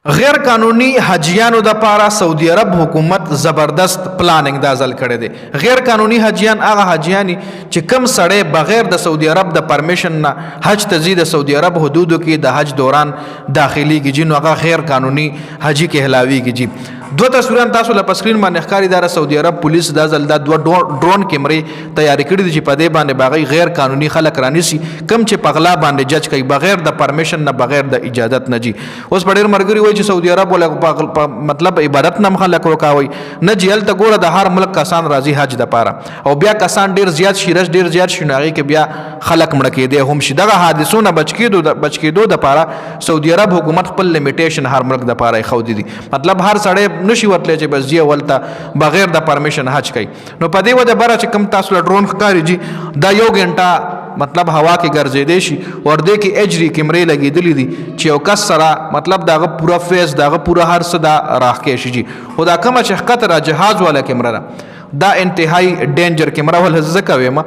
غیر قانوني حجیانو د پاره سعودي عرب حکومت زبردست پلانینګ د ازل کړی دی. غیر قانوني حجیان هغه حجیانی چې کم سړی بغیر د سعودي عرب د پرمیشن نه حج ته ځي د سعودي عرب حدودو کې د حج دوران داخلي کیږي نو هغه غیر قانوني حجی کهلاویږي جی. دو تصویران تاسو له پسکرین باندې ښکاری دار سعودي عرب پولیس د ازل د دوه ډرون کیمرې تیاری کړی دي چې په دې باندې باغی غیر قانوني خلک رانیسي کم چې پغلا باندې جج کوي بغیر د پرمیشن نه بغیر د اجازت نه جی. اوس په ډېر مرګري وایي چې سعودي عرب ولا مطلب عبادت نه خلک روکاوي نه جیل ته ګوره د هر ملک کسان راځي حج د پاره او بیا کسان ډېر زیات شیرش ډېر زیات شناغي کې بیا خلک مړ کېدي هم شي دغه حادثو نه بچ کېدو د پاره سعودي عرب حکومت خپل لیمیټیشن هر ملک د پاره خو دي مطلب هر سړی نشي ورتلی چې بس جی ولته بغیر د پرمیشن حج کوي. نو په دې وجه بره چې کم تاسو له ډرون ښکاري جی دا یو غنټه مطلب هوا کې ګرځېدی شي ور دې کې اجري کیمرې لګېدلې دي چې یو کس سره مطلب دغه پوره فیس دغه پوره هر څه دا راښکې شي جی. خو دا کومه چې ښکته را جهاز والا کیمره ده دا انتهایی ډینجر کیمره ول ځکه وایم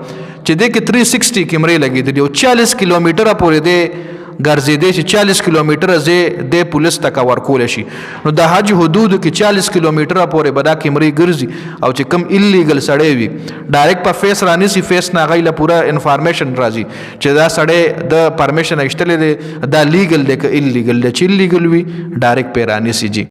چې دې کې 360 کیمرې لګېدلې او 40 کیلومتره پورې دې ګرځېدی چې 40 کیلومتره زه د پولیس ته کور کول شي. نو د حج حدود کې 40 کیلومتره پورې به دا کیمرې ګرځي او چې کم الیګل سړی وي ډایرکټ په فیس رانیسي فیس نه غیله پوره انفارمیشن راځي چې دا سړی د پرمیشن اخیستلی دی دا لیګل دی که الیګل دی چې الیګل وي ډایرکټ پې رانیسي جی.